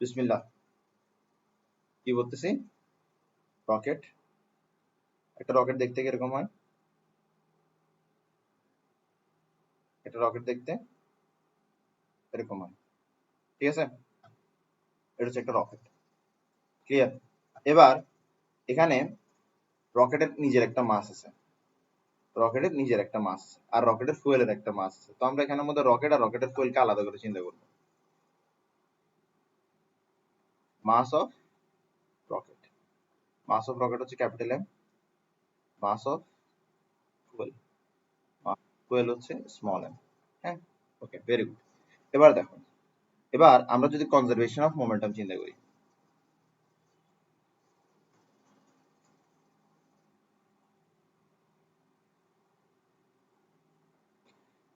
বিসমিল্লাহ। কি বলতেছি? রকেট। একটা রকেট দেখতে কিরকম হয়? একটা রকেট দেখতে এরকম হয়, ঠিক আছে? এটা হচ্ছে একটা রকেট। ক্লিয়ার? এবার এখানে রকেটের নিজের একটা মাস আছে, রকেটের নিজের একটা মাস আর রকেটের ফুয়েলের একটা মাস আছে। তো আমরা এখানের মধ্যে রকেট আর রকেটের ফুয়েলকে আলাদা করে চিন্তা করব। Mass of rocket, mass of rocket হচ্ছে capital M, mass of fuel, fuel হচ্ছে স্মল এম। হ্যাঁ, ওকে, ভেরি গুড। এবার দেখো, এবার আমরা যদি কনজারভেশন অফ মোমেন্টাম চিন্তা করি,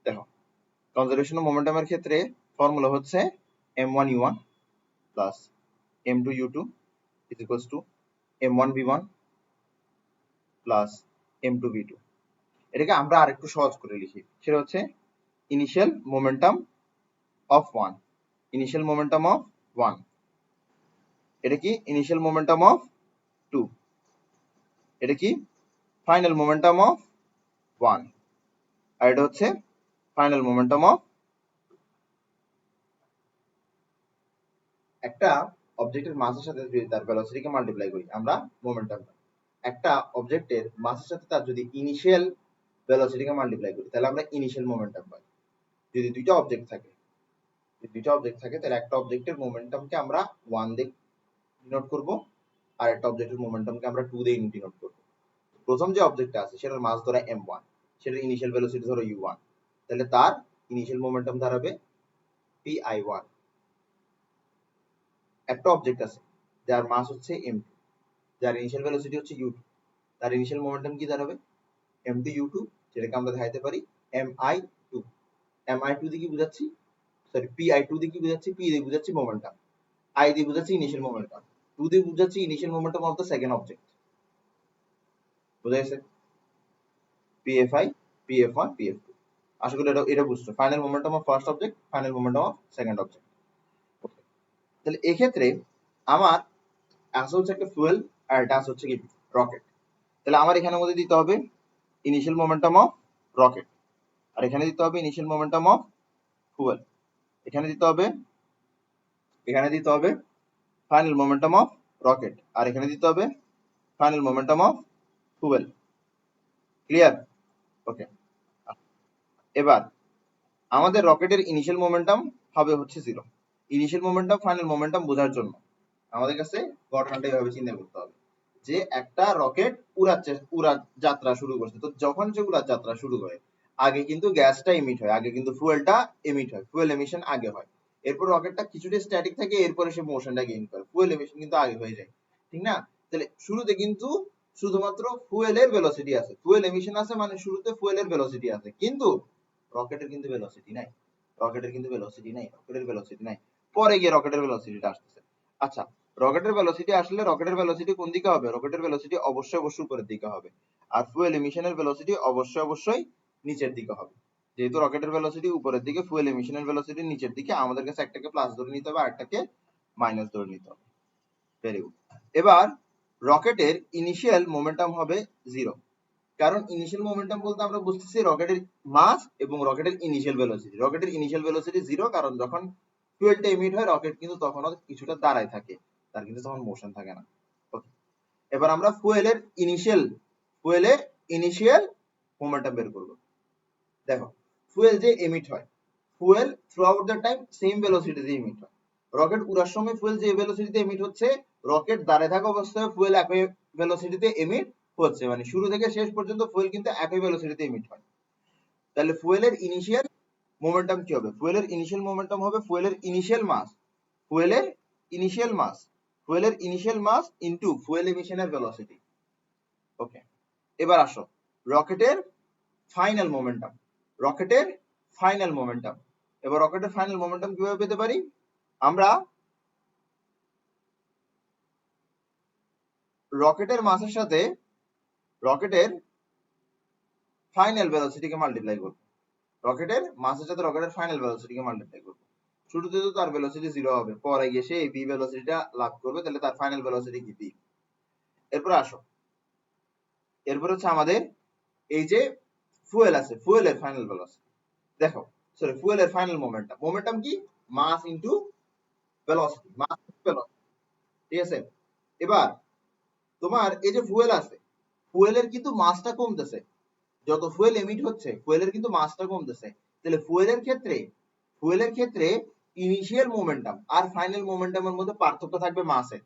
দেখো কনজারভেশন অফ মোমেন্টামের ক্ষেত্রে ফর্মুলা হচ্ছে m1u1 plus m2u2 is equals to m1v1 plus m2v2। এটাকে আমরা আরেকটু সহজ করে লিখি, সেটা হচ্ছে initial momentum of 1, initial momentum of 1, এটা কি ইনিশিয়াল মোমেন্টাম অফ 2, এটা কি ফাইনাল মোমেন্টাম অফ 1, আর এটা হচ্ছে ফাইনাল মোমেন্টাম অফ। একটা অবজেক্টের মাসের সাথে যদি তার ভেলোসিটিকে মাল্টিপ্লাই করি আমরা মোমেন্টাম পাই। একটা অবজেক্টের মাসের সাথে তার যদি ইনিশিয়াল ভেলোসিটিকে মাল্টিপ্লাই করি তাহলে আমরা ইনিশিয়াল মোমেন্টাম পাই। যদি দুইটা অবজেক্ট থাকে তাহলে একটা অবজেক্টের মোমেন্টামকে আমরা 1 দিয়ে ডিনোট করব আর একটা অবজেক্টের মোমেন্টামকে আমরা 2 দিয়ে ডিনোট করব। প্রথম যে অবজেক্টটা আছে সেটার মাস ধরা m1, সেটার ইনিশিয়াল ভেলোসিটি ধরো u1, তাহলে তার ইনিশিয়াল মোমেন্টাম দাঁড়াবে pi1। একটা অবজেক্ট আছে যার মাস হচ্ছে m2, যার ইনিশিয়াল ভেলোসিটি হচ্ছে u2, তার ইনিশিয়াল মোমেন্টাম কি দাঁড়াবে m2u2, যেটাকে আমরা দেখাইতে পারি mi2। mi2 দিয়ে কি বুঝাচ্ছি, সরি pi2 দিয়ে কি বুঝাচ্ছি, p দিয়ে বুঝাচ্ছি মোমেন্টাম, i দিয়ে বুঝাচ্ছি ইনিশিয়াল মোমেন্টাম, 2 দিয়ে বুঝাচ্ছি initial momentum of the second object. বুঝা গেছে? pfi, pf1, pf2। আশা করি এটা বুঝছো। Final momentum of first object, final momentum of second object. তাহলে এক্ষেত্রে আমার আছে হচ্ছে একটা ফুয়েল আর এটা আছে হচ্ছে কি রকেট। তাহলে আমার এখানের মধ্যে দিতে হবে ইনিশিয়াল মোমেন্টাম অফ রকেট, আর এখানে দিতে হবে ইনিশিয়াল মোমেন্টাম অফ ফুয়েল, এখানে দিতে হবে ফাইনাল মোমেন্টাম অফ রকেট, আর এখানে দিতে হবে final momentum of fuel. Clear? Okay. এবার আমাদের রকেটের ইনিশিয়াল মোমেন্টাম হবে হচ্ছে 0। ইনিশিয়াল মোমেন্টাম ফাইনাল মোমেন্টাম বোঝার জন্য আমাদের কাছে ঘটনাটা এইভাবে চিন্তা করতে হবে যে একটা রকেট উড়ার যাত্রা শুরু করছে। তো যখন সে উড়ার যাত্রা শুরু করে আগে কিন্তু গ্যাসটা এমিট হয়, আগে কিন্তু ফুয়েলটা এমিট হয়, ফুয়েল এমিশন আগে হয়। এরপর রকেটটা কিছুটা স্ট্যাটিক থাকে, এরপরে সে মোশনটা গেইন করে, ফুয়েল এমিশন কিন্তু আগে হয়ে যায়, ঠিক না? তাহলে শুরুতে কিন্তু শুধুমাত্র ফুয়েলের ভেলোসিটি আছে, ফুয়েল এমিশন আছে মানে শুরুতে ফুয়েলের ভেলোসিটি আছে, কিন্তু রকেটের কিন্তু ভেলোসিটি নাই, রকেটের ভেলোসিটি নাই, পরে গিয়ে রকেটের ভেলোসিটিটা আসতেছে। আচ্ছা, রকেটের ভেলোসিটি আসলে রকেটের ভেলোসিটি কোন দিকে হবে? রকেটের ভেলোসিটি অবশ্যই উপরের দিকে হবে, আর ফুয়েল এমিশনের ভেলোসিটি অবশ্যই নিচের দিকে হবে। যেহেতু রকেটের ভেলোসিটি উপরের দিকে, ফুয়েল এমিশনের ভেলোসিটি নিচের দিকে, আমাদের কাছে একটাকে প্লাস ধরে নিতে হবে আর একটাকে মাইনাস ধরে নিতে হবে। Very good. এবার রকেটের ইনিশিয়াল মোমেন্টাম হবে 0, কারণ ইনিশিয়াল মোমেন্টাম বলতে আমরা বুঝতেছি রকেটের মাস এবং রকেটের ইনিশিয়াল ভেলোসিটি। রকেটের ইনিশিয়াল ভেলোসিটি 0, কারণ যখন ফুয়েলটা এমিট হয় রকেট কিন্তু তখন কিছুটা দাঁড়ায় থাকে, তার কিন্তু তখন মোশন থাকে না। এবার আমরা ফুয়েলের ইনিশিয়াল মোমেন্টাম বের করব। দেখো, ফুয়েল যে এমিট হয়, fuel throughout the time same ভেলোসিটিতে এমিট হয়। রকেট উড়ার সময় ফুয়েল যে ভেলোসিটিতে এমিট হচ্ছে, রকেট দাঁড়ায় থাকা অবস্থায় ফুয়েল একই ভেলোসিটিতে এমিট হচ্ছে, মানে শুরু থেকে শেষ পর্যন্ত ফুয়েল কিন্তু একই ভেলোসিটিতে এমিট হয়। তাহলে ফুয়েলের ইনিশিয়াল মোমেন্টাম কি হবে? ফুয়েলের ইনিশিয়াল মোমেন্টাম হবে ফুয়েলের ইনিশিয়াল মাস ইনটু ফুয়েল এমিশনের ভেলোসিটি। ওকে, এবার আসো রকেটের ফাইনাল মোমেন্টাম। এবার রকেটের ফাইনাল মোমেন্টাম কিভাবে পেতে পারি? আমরা রকেটের মাসের সাথে রকেটের ফাইনাল ভেলোসিটিকে মাল্টিপ্লাই করব। শুরুতে তো তার ভেলোসিটি 0 হবে, পরে গিয়ে সে এই v ভেলোসিটিটা লাভ করবে, তাহলে তার ফাইনাল ভেলোসিটি কি v। এরপর আসো, এরপর হচ্ছে আমাদের এই যে ফুয়েল আছে, ফুয়েলের ফাইনাল ভেলোসিটি দেখো, সরি ফুয়েলের ফাইনাল মোমেন্টাম, মোমেন্টাম কি মাস ইনটু ভেলোসিটি, মাস ভেলোসিটি, ঠিক আছে। এবার তোমার এই যে ফুয়েল আছে, ফুয়েলের কিন্তু মাসটা কমতেছে, যত ফুয়েল এমিট হচ্ছে ফুয়েলের কিন্তু মাসটা কমতেছে, তাহলে ফুয়েলের ক্ষেত্রে ইনিশিয়াল মোমেন্টাম আর ফাইনাল মোমেন্টামের মধ্যে পার্থক্য থাকবে মাসে,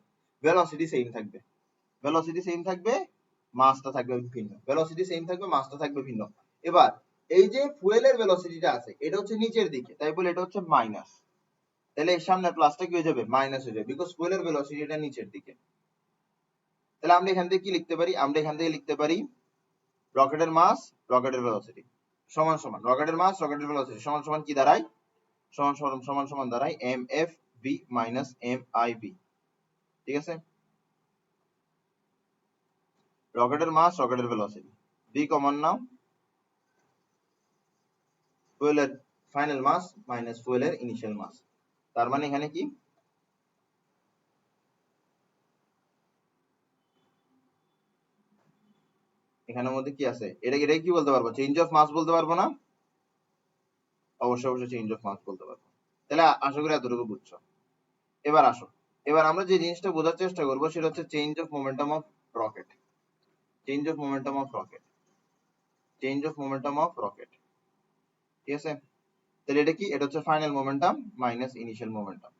ভেলোসিটি সেম থাকবে, ভেলোসিটি সেম থাকবে, মাসটা থাকবে ভিন্ন, ভেলোসিটি সেম থাকবে, মাসটা থাকবে ভিন্ন। এবার এই যে ফুয়েলের ভেলোসিটিটা আছে এটা হচ্ছে নিচের দিকে, তাই বলে এটা হচ্ছে মাইনাস, তাহলে এর সামনে প্লাসটা কি হয়ে যাবে, মাইনাস হয়ে যাবে, বিকজ ফুয়েলের ভেলোসিটিটা নিচের দিকে। তাহলে আমরা এখান থেকে কি লিখতে পারি, আমরা এখান থেকে লিখতে পারি রকেটের মাস রকেটের ভেলোসিটি সমান সমান, রকেটের মাস রকেটের ভেলোসিটি সমান সমান কি দাঁড়ায়, সমান সমান সমান সমান দাঁড়ায় mfv মাইনাস miv, ঠিক আছে। রকেটের মাস রকেটের ভেলোসিটি, v কমন নাও, ফুয়েলের ফাইনাল মাস মাইনাস ফুয়েলের ইনিশিয়াল মাস, তার মানে এখানে কি এখানের মধ্যে কি আছে, এটা কি বলতে পারবো, চেঞ্জ অফ মাস বলতে পারবো না, অবশ্যই অবশ্যই চেঞ্জ অফ মাস বলতে পারবো। তাহলে আশা করি এতটুকু বুঝছো। এবার আসো, এবার আমরা যে জিনিসটা বোঝার চেষ্টা করবো সেটা হচ্ছে change of momentum of rocket, change of momentum of rocket, change of momentum of rocket, ঠিক আছে। তাহলে এটা কি, এটা হচ্ছে final momentum minus initial momentum.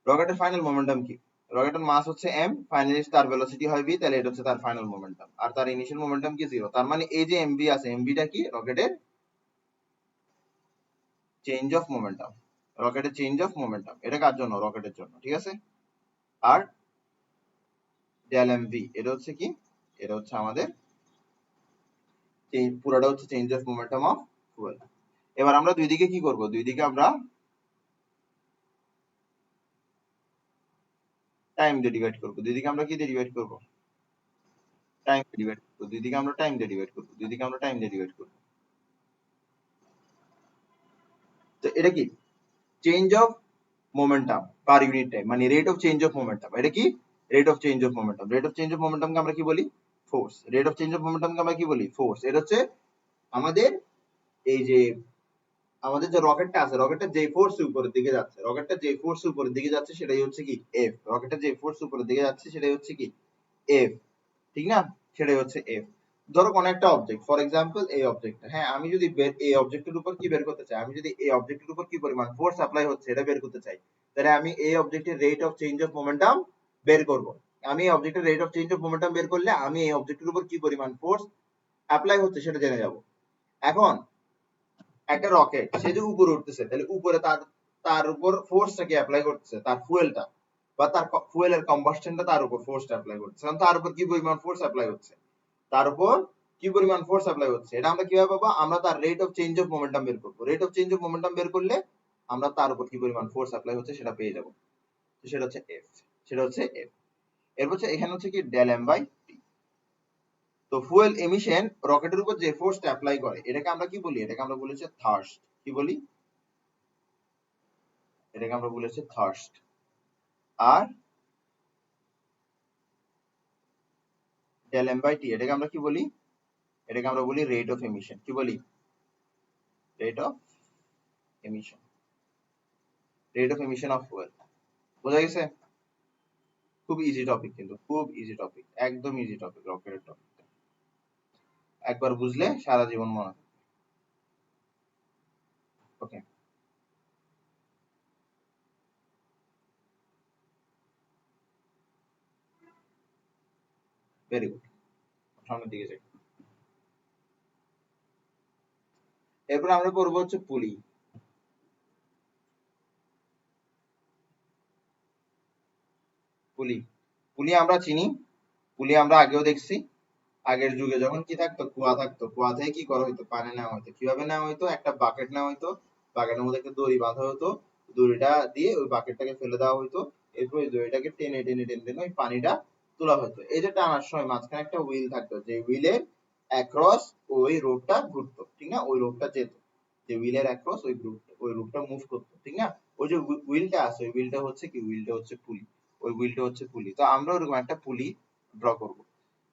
রকেটের ফাইনাল মোমেন্টাম কি, রকেটের মাস হচ্ছে m, ফাইনালি তার ভেলোসিটি হয় v, তাহলে এটা হচ্ছে তার ফাইনাল মোমেন্টাম, আর তার ইনিশিয়াল মোমেন্টাম কি 0, তার মানে এই যে mv আছে, mvটা কি রকেটের চেঞ্জ অফ মোমেন্টাম, রকেটের চেঞ্জ অফ মোমেন্টাম, এটা কার জন্য, রকেটের জন্য, ঠিক আছে। আর ডেল mv এটা হচ্ছে কি, এটা হচ্ছে আমাদের পুরোটা হচ্ছে change of momentum of fuel. এবার আমরা দুই দিকে কি করব, দুই দিকে আমরা টাইম দিয়ে ডিভাইড করব, দুই দিকে আমরা কি দিয়ে ডিভাইড করব, টাইম দিয়ে ডিভাইড করব, দুই দিকে আমরা টাইম দিয়ে ডিভাইড করব, দুই দিকে আমরা টাইম দিয়ে ডিভাইড করব। তো এটা কি change of momentum per unit time, মানে rate of change of momentum, এটা কি rate of change of momentum, rate of change of মোমেন্টামকে আমরা কি বলি, force, rate of change of মোমেন্টামকে আমরা কি বলি, ফোর্স। এটা হচ্ছে আমাদের এই যে আমাদের যে রকেটটা আছে, রকেটটা যে ফোর্স উপরের দিকে যাচ্ছে, রকেটটা যে ফোর্স উপরের দিকে যাচ্ছে সেটাই হচ্ছে কি এফ, রকেটটা যে ফোর্স উপরের দিকে যাচ্ছে সেটাই হচ্ছে কি এফ, ঠিক না, সেটাই হচ্ছে এফ। ধরো কোন একটা অবজেক্ট, ফর এক্সাম্পল এই অবজেক্টটা, হ্যাঁ আমি যদি এই অবজেক্টের উপর কি বের করতে চাই, আমি যদি এই অবজেক্টের উপর কি পরিমাণ ফোর্স অ্যাপ্লাই হচ্ছে এটা বের করতে চাই, তাহলে আমি এই অবজেক্টের rate of change of momentum বের করব। আমি এই অবজেক্টের rate of change of momentum বের করলে আমি এই অবজেক্টের উপর কি পরিমাণ ফোর্স অ্যাপ্লাই হচ্ছে সেটা জেনে যাব। এখন একটা রকেট সে যে উপরে উঠতেছে, তাহলে উপরে তার তার উপর ফোর্সটাকে অ্যাপ্লাই করতেছে, তার ফুয়েলটা বা তার ফুয়েলের কম্বাসশনটা তার উপর ফোর্সটা অ্যাপ্লাই করতেছে, কারণ তার উপর কি পরিমাণ ফোর্স অ্যাপ্লাই হচ্ছে, তার উপর কি পরিমাণ ফোর্স অ্যাপ্লাই হচ্ছে, এটা আমরা কিভাবে পাবো, আমরা তার rate of change of momentum বের করব, rate of change of momentum বের করলে আমরা তার উপর কি পরিমাণ ফোর্স অ্যাপ্লাই হচ্ছে সেটা পেয়ে যাব, তো সেটা হচ্ছে এফ, সেটা হচ্ছে এফ। এরপর হচ্ছে এখানে হচ্ছে কি ডেল এম বাই টি। তো ফুয়েল এমিশন রকেটের উপর যে ফোর্সটা অ্যাপ্লাই করে এটাকে আমরা কি বলি, এটাকে আমরা বলেছি থার্স্ট, কি বলি, এটাকে আমরা বলেছি থার্স্ট। আর ডেল এম বাই টি এটাকে আমরা কি বলি, এটাকে আমরা বলি রেট অফ এমিশন, কি বলি, rate of emission, rate of emission of fuel. বোঝা গেছে, খুব ইজি টপিক, কিন্তু খুব ইজি টপিক, একদম ইজি টপিক, রকেটের টপিক, একবার বুঝলে সারা জীবন মনে থাকবে। ওকে, ভেরি গুড, সামনের দিকে যাই। এরপর আমরা করবো হচ্ছে পুলি। পুলি, পুলি আমরা চিনি, পুলি আমরা আগেও দেখছি, আগের যুগে যখন কি থাকতো, কুয়া থাকতো, কুয়া থেকে কি করা হইতো, পানি নেওয়া হইতো, কিভাবে নেওয়া হইতো, একটা বাকেট নেওয়া হইতো, বাকেটের মধ্যে একটা দড়ি বাঁধা হতো, দড়িটা দিয়ে ওই বাকেটটাকে ফেলে দেওয়া হইতো, এরপর ওই দড়িটাকে টেনে টেনে টেনে টেনে ওই পানিটা তোলা হতো। এই যে টানার সময় মাঝখানে একটা হুইল থাকতো, যে হুইলের অ্যাক্রস ওই রোডটা ঘুরতো, ঠিক না, ওই রোডটা যেত, যে হুইলের অ্যাক্রস ওই রুটটা মুভ করতো, ঠিক না? ওই যে হুইলটা আছে, ওই হুইলটা হচ্ছে কি, হুইলটা হচ্ছে পুলি, ওই হুইলটা হচ্ছে পুলি। তো আমরা ওরকম একটা পুলি ড্র করব।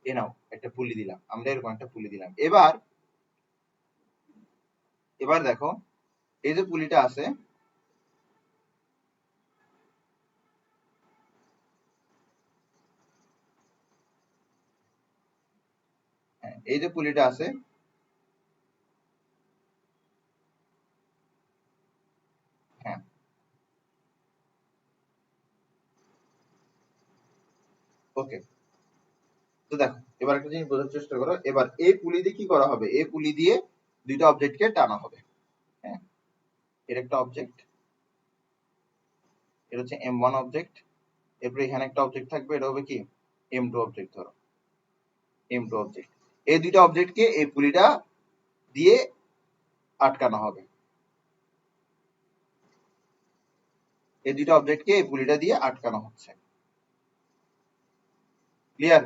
এ নাও একটা পুলি দিলাম, আমরা এরকম একটা পুলি দিলাম। এবার দেখো এই যে পুলিটা আছে, হ্যাঁ এই যে পুলিটা আছে, হ্যাঁ ওকে। তো দেখো এবার একটা জিনিস বোঝার চেষ্টা করো, এবার এই পুলি দিয়ে কি করা হবে, এই পুলি দিয়ে দুইটা অবজেক্টকে টানা হবে। হ্যাঁ, এর একটা অবজেক্ট, এটা হচ্ছে M1 অবজেক্ট, এরপর এখানে একটা অবজেক্ট থাকবে, এটা হবে কি M2 অবজেক্ট। ধরো M2 অবজেক্ট, এই দুইটা অবজেক্টকে এই পুলিটা দিয়ে আটকানো হবে, এই দুইটা অবজেক্টকে এই পুলিটা দিয়ে আটকানো হচ্ছে। ক্লিয়ার?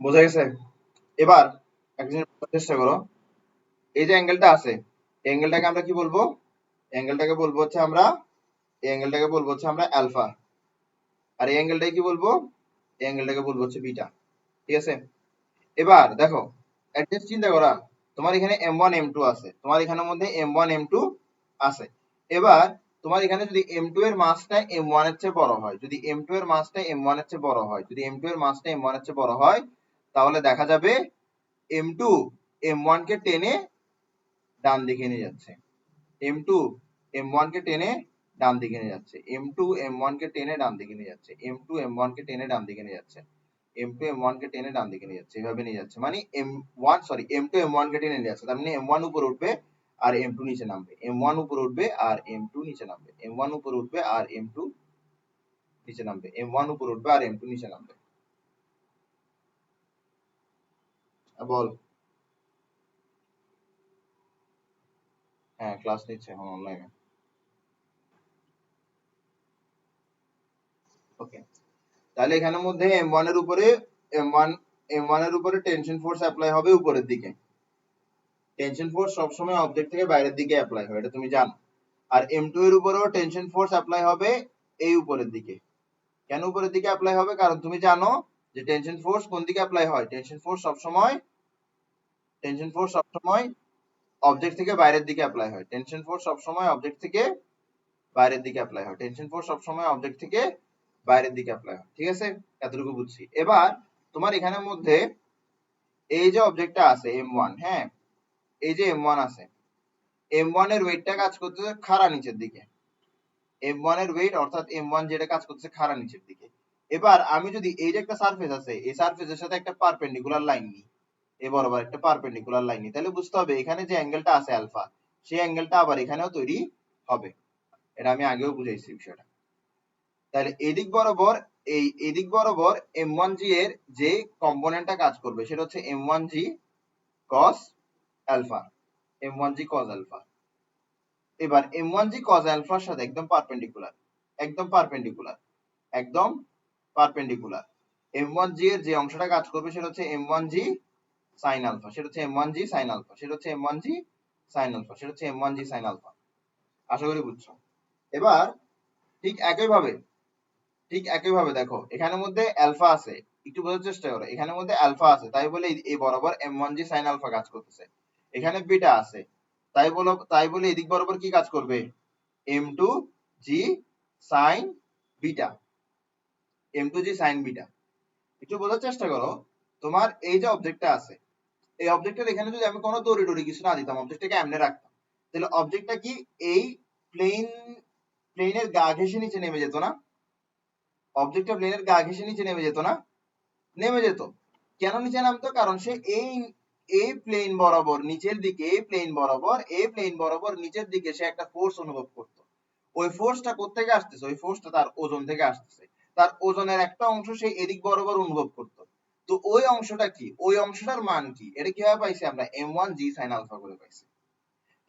বোঝা গেছে? এবার একটা জিনিস বোঝার চেষ্টা করো, এই যে অ্যাঙ্গেলটা আছে, এই অ্যাঙ্গেলটাকে আমরা কি বলবো, অ্যাঙ্গেলটাকে বলবো হচ্ছে আমরা, এই অ্যাঙ্গেলটাকে বলবো হচ্ছে আমরা অ্যালফা, আর এই অ্যাঙ্গেলটাকে কি বলবো, এই অ্যাঙ্গেলটাকে বলবো হচ্ছে বিটা। ঠিক আছে? এবার দেখো একটা চিন্তা করা, তোমার এখানে M1 M2 আছে, তোমার এখানের মধ্যে M1 M2 আছে। এবার তোমার এখানে যদি M2 এর মাসটা M1 এর চেয়ে বড় হয়, যদি M2 এর মাসটা M1 এর চেয়ে বড় হয়, যদি M2 এর মাসটা M1 এর চেয়ে বড় হয়, তাহলে দেখা যাবে M2 M1 কে টেনে ডান দিকে নিয়ে যাচ্ছে, M2 M1 কে টেনে ডান দিকে নিয়ে যাচ্ছে, M2 M1 কে টেনে ডান দিকে নিয়ে যাচ্ছে, M2 M1 কে টেনে ডান দিকে নিয়ে যাচ্ছে, M2 M1 কে টেনে ডান দিকে নিয়ে যাচ্ছে, এভাবে নিয়ে যাচ্ছে। মানে M2 M1 কে টেনে নিয়ে যাচ্ছে, তার মানে M1 উপরে উঠবে আর M2 নিচে নামবে, M1 উপরে উঠবে আর M2 নিচে নামবে, M1 উপরে উঠবে আর M2 নিচে নামবে, M1 উপরে উঠবে আর M2 নিচে নামবে। বল। হ্যাঁ ক্লাস নিচ্ছে এখন অনলাইনে। ওকে, তাহলে এখানের মধ্যে M1 এর উপরে M1 M1 এর উপরে টেনশন ফোর্স অ্যাপ্লাই হবে উপরের দিকে, টেনশন ফোর্স সবসময় অবজেক্ট থেকে বাইরের দিকে অ্যাপ্লাই হয়, এটা তুমি জানো। আর M2 এর উপরেও টেনশন ফোর্স অ্যাপ্লাই হবে এই উপরের দিকে। কেন উপরের দিকে অ্যাপ্লাই হবে, কারণ তুমি জানো যে টেনশন ফোর্স কোন দিকে অ্যাপ্লাই হয়, টেনশন ফোর্স সবসময় অবজেক্ট থেকে বাইরের দিকে অ্যাপ্লাই হয়, টেনশন ফোর্স সবসময় অবজেক্ট থেকে বাইরের দিকে অ্যাপ্লাই হয়, টেনশন ফোর্স সবসময় অবজেক্ট থেকে বাইরের দিকে অ্যাপ্লাই হয়। ঠিক আছে, এতটুকু বুঝছি। এবার তোমার এখানের মধ্যে এই যে অবজেক্টটা আছে M1, হ্যাঁ এই যে M1 আছে, M1 এর ওয়েটটা কাজ করতেছে খাড়া নিচের দিকে, M1 এর ওয়েট অর্থাৎ M1 যেটা কাজ করতেছে খাড়া নিচের দিকে। এবার আমি যদি এই যে একটা সারফেস আছে, এই সারফেসের সাথে একটা পারপেন্ডিকুলার লাইন নিই, এ বরাবর একটা পারপেন্ডিকুলার লাইন নিই, তাহলে বুঝতে হবে এখানে যে অ্যাঙ্গেলটা আছে আলফা, সেই অ্যাঙ্গেলটা আবার এখানেও তৈরি হবে। এটা আমি আগেও বুঝাইছি বিষয়টা। তাহলে এদিক বরাবর M1G এর যে কম্পোনেন্টটা কাজ করবে সেটা হচ্ছে M1G cos alpha, M1G cos alpha. এবার M1G cos আলফার সাথে একদম পারপেন্ডিকুলার, একদম পারপেন্ডিকুলার, একদম পারপেন্ডিকুলার M1G এর যে অংশটা কাজ করবে সেটা হচ্ছে M1G sin আলফা, সেটা হচ্ছে M1G sin আলফা, সেটা হচ্ছে M1G sin আলফা, সেটা হচ্ছে M1G sin আলফা। আশা করি বুঝছো। এবার ঠিক একইভাবে দেখো এখানের মধ্যে আলফা আছে, একটু বোঝার চেষ্টা করো, এখানের মধ্যে আলফা আছে তাই বলে এই বরাবর M1G sin আলফা কাজ করতেছে, এখানে বিটা আছে তাই বলে এদিক বরাবর কি কাজ করবে, M2G sin beta, M2G sin beta. একটু বোঝার চেষ্টা করো, তোমার এই যে অবজেক্টটা আছে, এই অবজেক্টের এখানে যদি আমি কোনো দড়ি টড়ি কিছু না দিতাম, অবজেক্টটাকে এমনি রাখতাম, তাহলে অবজেক্টটা কি এই প্লেনের গা ঘেঁষে নিচে নেমে যেত না, অবজেক্টটা প্লেনের গা ঘেঁষে নিচে নেমে যেত না, নেমে যেত। কেন নিচে নামতো, কারণ সে এই প্লেন বরাবর নিচের দিকে, এই প্লেন বরাবর নিচের দিকে সে একটা ফোর্স অনুভব করতো। ওই ফোর্সটা কোত্থেকে আসতেছে, ওই ফোর্সটা তার ওজন থেকে আসতেছে, তার ওজনের একটা অংশ সে এদিক বরাবর অনুভব করতো। তো ওই অংশটা কি, ওই অংশটার মান কি, এটা কিভাবে পাইছি আমরা, M1G sin আলফা করে পাইছি।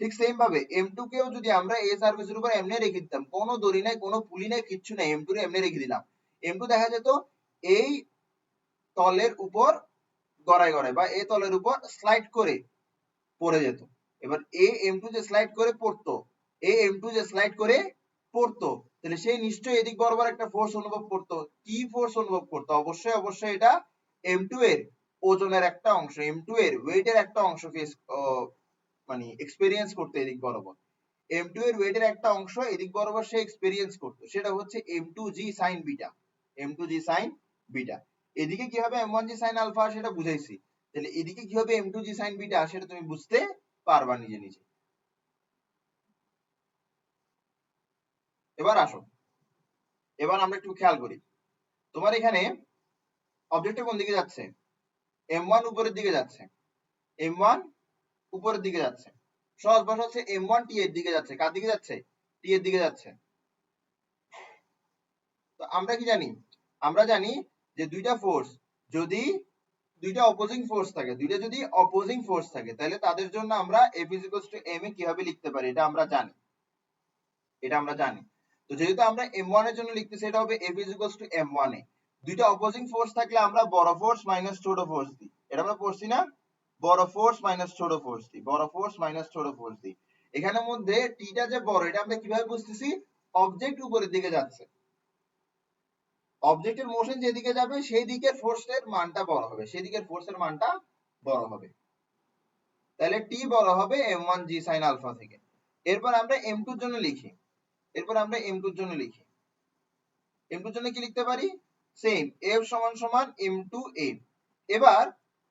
ঠিক সেম ভাবে M2 কেও যদি আমরা এই সারফেসের উপর এমনি রেখে দিতাম, কোনো দড়ি নাই, কোনো পুলি নাই, কিচ্ছু নাই, M2 এমনি রেখে দিলাম, M2 দেখা যেত এই তলের উপর গড়ায় গড়ায় বা এই তলের উপর স্লাইড করে পড়ে যেত। এবার M2 যে স্লাইড করে পড়তো, M2 যে স্লাইড করে পড়তো, তাহলে সেই নিশ্চয়ই এদিক বরাবর একটা ফোর্স অনুভব করতো। কি ফোর্স অনুভব করতো? অবশ্যই এটা M2 এর ওজনের একটা অংশ, M2 এর ওয়েটের একটা অংশ ফেস মানে এক্সপেরিয়েন্স করতে এদিক বরাবর। M2 এর ওয়েটের একটা অংশ এদিক বরাবর সে এক্সপেরিয়েন্স করতো, সেটা হচ্ছে M2G sin beta, M2G sin beta. এদিকে কি হবে M1G sin আলফা সেটা বুঝাইছি, তাহলে এদিকে কি হবে M2G sin বিটা সেটা তুমি বুঝতে পারবা নিজে নিজে। এবার আসো, এবার আমরা একটু খেয়াল করি, তোমার এখানে অবজেক্টটা কোন দিকে যাচ্ছে? M1 উপরের দিকে যাচ্ছে, M1 উপরের দিকে যাচ্ছে। সহজ ভাষা হচ্ছে M1 T এর দিকে যাচ্ছে। কার দিকে যাচ্ছে? T এর দিকে যাচ্ছে। তো আমরা কি জানি? আমরা জানি যে দুইটা ফোর্স যদি দুইটা অপোজিং ফোর্স থাকে, দুইটা যদি অপোজিং ফোর্স থাকে, তাহলে তাদের জন্য আমরা F = m এ কিভাবে লিখতে পারি এটা আমরা জানি, এটা আমরা জানি। তো যেহেতু আমরা M1 এর জন্য লিখতেছি, এটা হবে F = m1 এ। দুইটা অপোজিং ফোর্স থাকলে আমরা বড় ফোর্স মাইনাস ছোট ফোর্স দিই, এটা আমরা পড়ছি না? বড় ফোর্স মাইনাস ছোট ফোর্স দিই, বড় ফোর্স মাইনাস ছোট ফোর্স দিই। এখানের মধ্যে টিটা যে বড়, এটা আমরা কিভাবে বুঝতেছি? অবজেক্ট উপরের দিকে যাচ্ছে, অবজেক্টের মোশন যেদিকে যাবে সেই দিকের ফোর্সের মানটা বড় হবে, সেই দিকের ফোর্সের মানটা বড় হবে। তাহলে টি বড় হবে M1G sin আলফা থেকে। এরপর আমরা M2 এর জন্য লিখি, এরপর আমরা M2 এর জন্য লিখি। M2 এর জন্য কি লিখতে পারি? Same F = M2A। এবার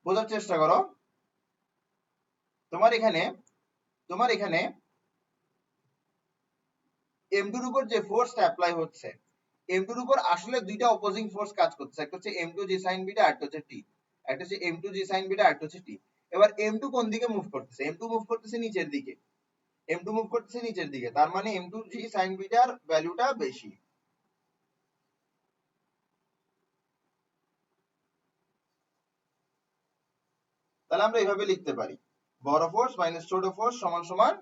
বোঝার চেষ্টা করো, তোমার এখানে M2 এর উপর যে ফোর্সটা অ্যাপ্লাই হচ্ছে, M2 এর উপর আসলে দুইটা অপোজিং ফোর্স কাজ করছে, একটা হচ্ছে M2G sin বিটা, আরেকটা হচ্ছে T, একটা হচ্ছে M2G sin বিটা, আরেকটা হচ্ছে T। এবার M2 কোন দিকে মুভ করতেছে? M2 মুভ করতেছে নিচের দিকে, M2 মুভ করতেছে নিচের দিকে, তার মানে M2G sin বিটার ভ্যালুটা বেশি। তাহলে আমরা এভাবে লিখতে পারি, বড় ফোর্স মাইনাস ছোট ফোর্স সমান সমান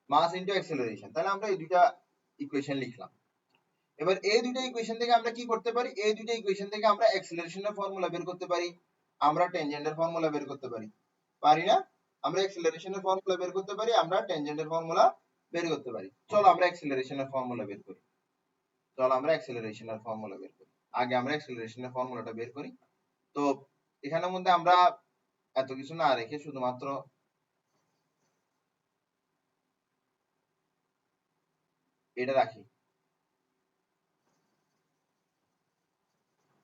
মাস ইনটু অ্যাক্সেলারেশন। তাহলে আমরা এই দুইটা ইকুয়েশন লিখলাম। এবার এই দুইটা ইকুয়েশন থেকে আমরা কি করতে পারি? এই দুইটা ইকুয়েশন থেকে আমরা অ্যাক্সেলারেশনের ফর্মুলা বের করতে পারি, আমরা টেনজেন্টের ফর্মুলা বের করতে পারি। পারি না? আমরা অ্যাক্সেলারেশনের ফর্মুলা বের করতে পারি, আমরা টেনজেন্টের ফর্মুলা বের করতে পারি। চলো আমরা অ্যাক্সেলারেশনের ফর্মুলা বের করি, চলো আমরা অ্যাক্সেলারেশনের ফর্মুলা বের করি। আগে আমরা অ্যাক্সেলারেশনের ফর্মুলাটা বের করি। তো এখানের মধ্যে আমরা এত কিছু না রেখে শুধুমাত্র এটা রাখি,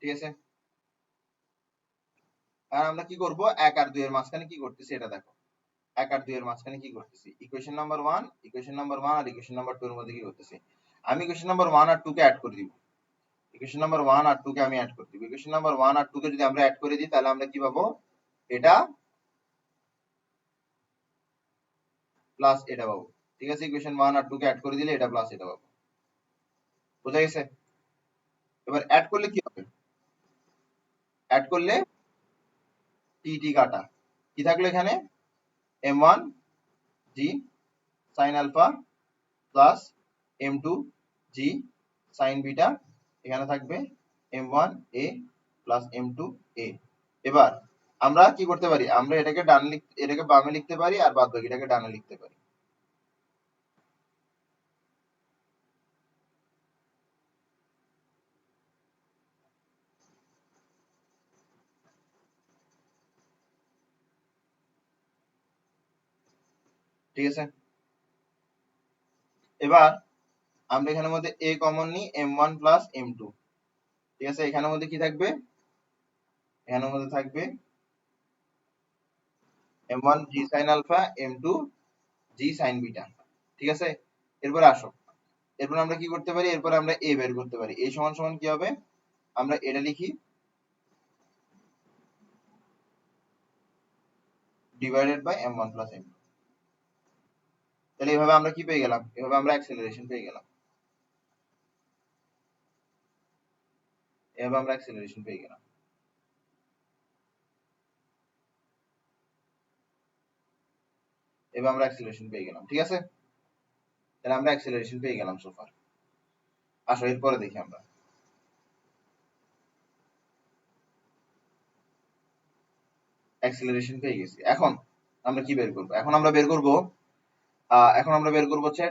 ঠিক আছে? আর আমরা কি করব, 1 আর 2 এর মাঝখানে কি করতেছি এটা দেখো। 1 আর 2 এর মাঝখানে কি করতেছি? ইকুয়েশন নাম্বার 1 আর ইকুয়েশন নাম্বার 2 এর মধ্যে কি করতেছি? আমি ইকুয়েশন নাম্বার 1 আর 2 কে অ্যাড করে দিব। ইকুয়েশন নাম্বার 1 আর 2 কে আমি অ্যাড করে দিব। ইকুয়েশন নাম্বার 1 আর 2 কে যদি আমরা অ্যাড করে দিই, তাহলে আমরা কি পাবো? এটা প্লাস এটা পাবো, ঠিক আছে? ইকুয়েশন 1 আর 2 কে অ্যাড করে দিলে এটা প্লাস এটা পাবো। বুঝা গেছে? এবার অ্যাড করলে কি হবে? অ্যাড করলে টি কাটা, কি থাকলো এখানে? M1 G sin alpha plus M2 G sin beta, এখানে থাকবে M1 A plus M2 A। এবার আমরা কি করতে পারি? আমরা এটাকে বামে লিখতে পারি আর বাদ বাকিটাকে ডানে লিখতে পারি। ঠিক আছে? এবার আমরা এখানের মধ্যে A কমন নিই, M1 প্লাস M2, ঠিক আছে? এখানের মধ্যে কি থাকবে? এখানের মধ্যে থাকবে M1 G sin alpha, M2 G sin beta, ঠিক আছে? এরপর আসো, এরপর আমরা কি করতে পারি? এরপর আমরা A বের করতে পারি। A সমান সমান কি হবে? আমরা এটা লিখি divided by M1 plus M2। তাহলে এভাবে আমরা কি পেয়ে গেলাম? এভাবে আমরা অ্যাক্সেলারেশন পেয়ে গেলাম, এভাবে আমরা অ্যাক্সেলারেশন পেয়ে গেলাম। এবার আমরা অ্যাক্সিলারেশন পেয়ে গেলাম, ঠিক আছে? তাহলে আমরা অ্যাক্সিলারেশন পেয়ে গেলাম সোফার। আসো এরপরে দেখি আমরা অ্যাক্সিলারেশন পেয়ে গেছি। এখন আমরা কি বের করব? এখন আমরা বের করব হচ্ছে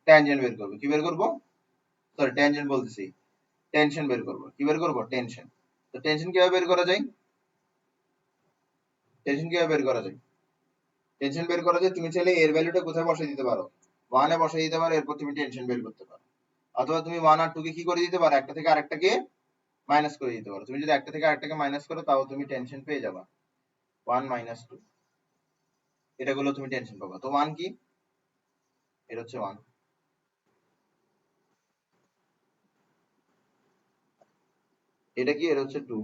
ট্যানজেন্ট বের করব। কি বের করব? সরি, ট্যানজেন্ট বলতেছি, টেনশন বের করব। কি বের করব? টেনশন। তো টেনশন কিভাবে বের করা যায়? টেনশন কিভাবে বের করা যায়? টেনশন বের করা যায়, তুমি চাইলে এর ভ্যালুটা কোথায় বসাই দিতে পারো? 1 এ বসাই দিতে পারো, এরপর তুমি টেনশন বের করতে পারো। অথবা তুমি 1 আর 2 কে কি করে দিতে পারো? একটা থেকে আরেকটাকে মাইনাস করে দিতে পারো। তুমি যদি একটা থেকে আরেকটাকে মাইনাস করো, তাও তুমি টেনশন পেয়ে যাবা। 1 মাইনাস 2, এটা গুলো তুমি টেনশন পাবা। তো 1 কি? এটা হচ্ছে 1। এটা কি? এটা হচ্ছে 2।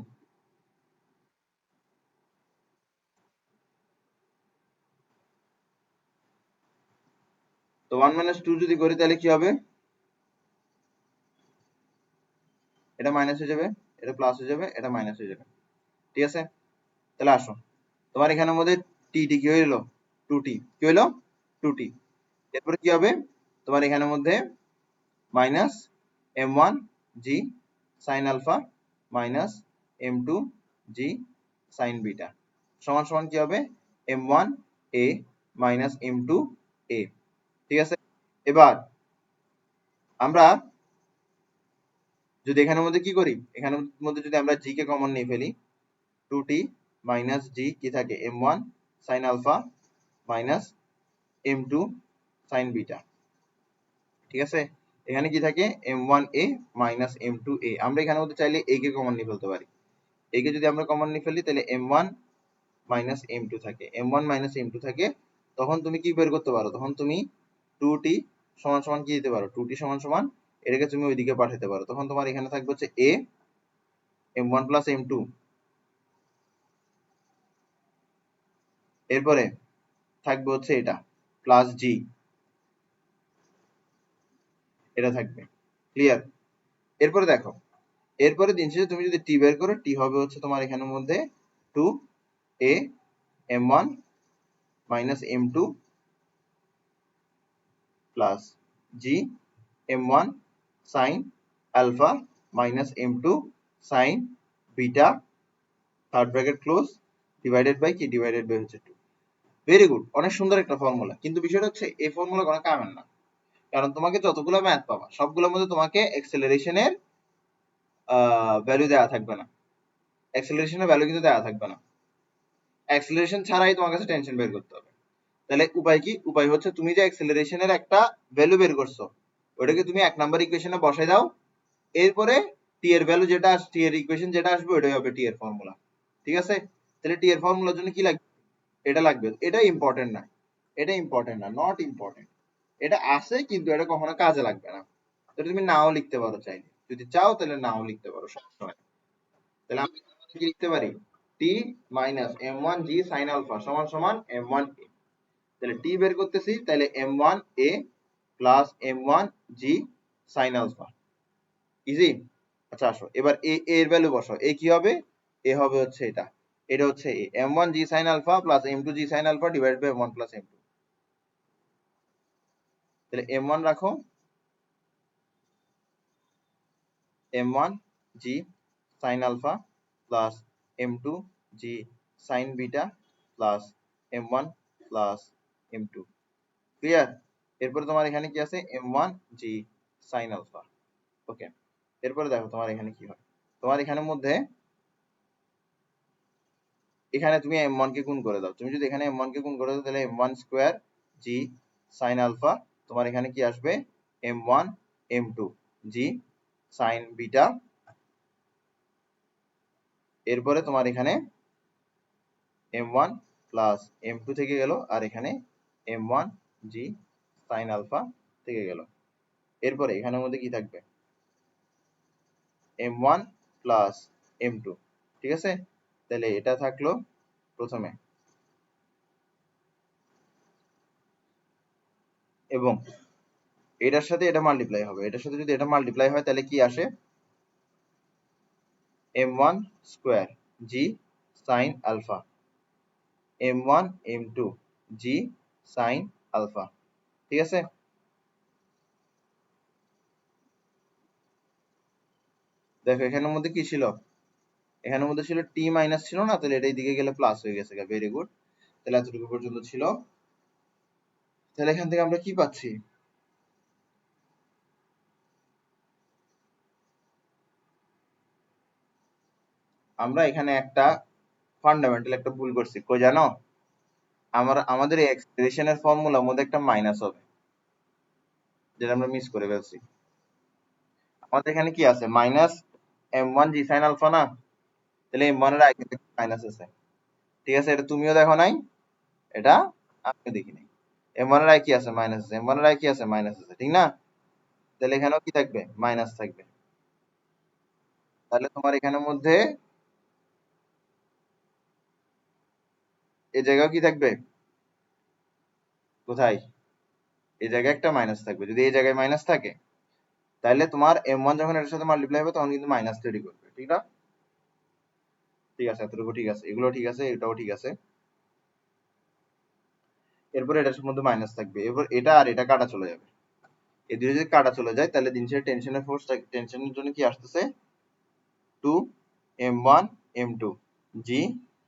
তো 1 মাইনাস 2 যদি করি তাহলে কি হবে? এটা মাইনাস হয়ে যাবে, এটা প্লাস হয়ে যাবে, এটা মাইনাস হয়ে যাবে, ঠিক আছে? তাহলে আসো, তোমার এখানের মধ্যে টি টি কি হইলো? 2t। কি হইলো? 2t। এরপরে কি হবে? তোমার এখানের মধ্যে minus m1 g sin alpha minus m2 g sin beta সমান সমান কি হবে? m1 a minus m2 a, ঠিক আছে? এবার আমরা যদি এখানের মধ্যে কি করি, এখানের মধ্যে যদি আমরা g কে কমন নিয়ে ফেলি, 2t মাইনাস g কি থাকে? m1 sin alpha minus m2 sin beta, ঠিক আছে? এখানে কি থাকে? m1a minus m2a। আমরা এখানের মধ্যে চাইলে a কে কমন নিয়ে ফেলতে পারি। a কে যদি আমরা কমন নিয়ে ফেলি তাহলে m1 মাইনাস m2 থাকে, m1 মাইনাস m2 থাকে। তখন তুমি কি বের করতে পারো? তখন তুমি 2t সমান সমান কি দিতে পারো? 2t সমান সমান এটাকে তুমি ওইদিকে পাঠাতে পারো। তখন তোমার এখানে থাকবে হচ্ছে a m1 প্লাস m2, এরপরে থাকবে হচ্ছে এটা প্লাস g, এটা থাকবে। ক্লিয়ার? এরপরে দেখো, এরপরে দিন শেষে তুমি যদি টি বের করো, টি হবে হচ্ছে তোমার এখানের মধ্যে 2a m1 minus m2 plus g m1 sin alpha minus m2 sin beta third bracket close divided by কি? ডিভাইডেড বাই হচ্ছে 2। ভেরি গুড, অনেক সুন্দর একটা ফর্মুলা। কিন্তু বিষয়টা হচ্ছে এই ফর্মুলা কোনো কামের না, কারণ তোমাকে যতগুলো ম্যাথ পাবা সবগুলোর মধ্যে তোমাকে অ্যাক্সেলারেশনের ভ্যালু দেওয়া থাকবে না। অ্যাক্সেলারেশনের ভ্যালু কিন্তু দেওয়া থাকবে না। অ্যাক্সেলারেশন ছাড়াই তোমার কাছে টেনশন বের করতে হবে। তাহলে উপায় কি? উপায় হচ্ছে তুমি যে অ্যাক্সেলারেশনের একটা ভ্যালু বের করছো, ওটাকে তুমি 1 নাম্বার ইকুয়েশনে বসাই দাও, এরপরে টি এর ভ্যালু যেটা টি এর ইকুয়েশন যেটা আসবে ওটাই হবে টি এর ফর্মুলা, ঠিক আছে? তাহলে টি এর ফর্মুলার জন্য কি লাগবে? এটা লাগবে। এটা ইম্পর্টেন্ট না, এটা ইম্পর্টেন্ট না, নট ইম্পর্টেন্ট। এটা আছে কিন্তু এটা কখনো কাজে লাগবে না। তাহলে তুমি নাও লিখতে পারো চাইলে, যদি চাও তাহলে নাও লিখতে পারো সবসময়। তাহলে আমি কি লিখতে পারি? T minus m1 g sin alpha সমান সমান m1 a। তাহলে টি বের করতেছি, তাহলে m1 a plus m1 g sin alpha, easy. আচ্ছা আসো এবার এ এর ভ্যালু বসাও। এ কি হবে? এ হবে হচ্ছে এটা, এটা হচ্ছে a m1 g sin alpha plus m2 g sin alpha divide by m1 plus m2। তাহলে m1 রাখো, m1 g sin alpha plus m2 g sin beta plus m1 plus m2। Clear? এরপরে তোমার এখানে কি আছে? m1 g sin alpha. ওকে, এরপরে দেখো তোমার এখানে কি হয়। তোমার এখানের মধ্যে এখানে তুমি m1 কে গুণ করে দাও। তুমি যদি এখানে m1 কে গুণ করে দাও তাহলে m1 square g sin alpha, তোমার এখানে কি আসবে? m1 m2 g sin beta, এরপরে তোমার এখানে m1 প্লাস m2 থেকে গেল, আর এখানে m1 g sin আলফা থেকে গেল। এরপরে এখানের মধ্যে কি থাকবে? m1 প্লাস m2, ঠিক আছে? তাহলে এটা থাকলো প্রথমে, এবং এটার সাথে এটা মাল্টিপ্লাই হবে। এটার সাথে যদি এটা মাল্টিপ্লাই হয় তাহলে কি আসে? m1 square g sin alpha m1 m2 g sine alpha. ঠিক আছে, দেখো এখানের মধ্যে কি ছিল, এখানের মধ্যে ছিল টি মাইনাস ছিল না, তাহলে এটা দিকে গেলে প্লাস হয়ে গেছে। ভেরি গুড, তাহলে এতটুকু পর্যন্ত ছিল। তাহলে এখান থেকে আমরা কি পাচ্ছি, আমরা এখানে একটা ফান্ডামেন্টাল একটা ভুল করছি। কই জানো, আমাদের এই এক্সপ্রেশনের ফর্মুলার মধ্যে একটা মাইনাস হবে, যেটা আমরা মিস করে ফেলছি। আমাদের এখানে কি আছে, মাইনাস m1 জি সাইন আলফা না, তাহলে m1 এর আগে মাইনাস আছে। ঠিক আছে, এটা তুমিও দেখো নাই, এটা আমিও দেখি নাই। m1 এর আগে কি আছে, মাইনাস আছে। m1 এর আগে কি আছে, মাইনাস আছে, ঠিক না? তাহলে এখানেও কি থাকবে, মাইনাস থাকবে। তাহলে তোমার এখানের মধ্যে এই জায়গাও কি থাকবে, কোথায়, এই জায়গায় একটা মাইনাস থাকবে। যদি এই জায়গায় মাইনাস থাকে, তাহলে তোমার m1 যখন এটার সাথে মাল্টিপ্লাই হবে তখন কিন্তু মাইনাস তৈরি করবে। ঠিক না? ঠিক আছে, এতটুকু ঠিক আছে, এগুলো ঠিক আছে, এটাও ঠিক আছে। এরপরে এটার মধ্যে মাইনাস থাকবে, এরপর এটা আর এটা কাটা চলে যাবে। এই দুটো যদি কাটা চলে যায়, তাহলে জিনিসের টেনশনের ফোর্স, টেনশনের জন্য কি আসতেছে, 2 m1 m2 g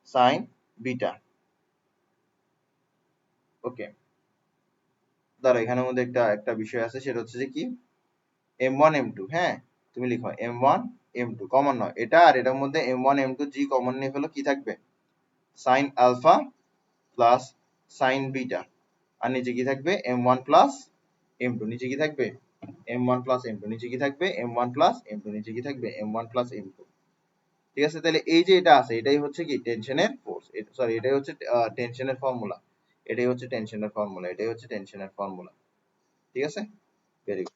sign beta. ওকে, ধরো এখানের মধ্যে একটা একটা বিষয় আছে, সেটা হচ্ছে যে কি, m1 m2, হ্যাঁ তুমি লিখো m1 m2 কমন নয়, এটা আর এটার মধ্যে m1 m2 জি কমন নিয়ে ফেলো, কি থাকবে, sine alpha plus sine beta. আর নিচে কি থাকবে, m1 প্লাস m2, নিচে কি থাকবে, m1 প্লাস m2, নিচে কি থাকবে, m1 প্লাস m2, নিচে কি থাকবে, m1 প্লাস m2। ঠিক আছে, তাহলে এই যে এটা আছে, এটাই হচ্ছে কি টেনশনের ফোর্স, সরি এটাই হচ্ছে টেনশনের ফর্মুলা, এটাই হচ্ছে টেনশনের ফর্মুলা, এটাই হচ্ছে টেনশনের ফর্মুলা। ঠিক আছে, ভেরি গুড।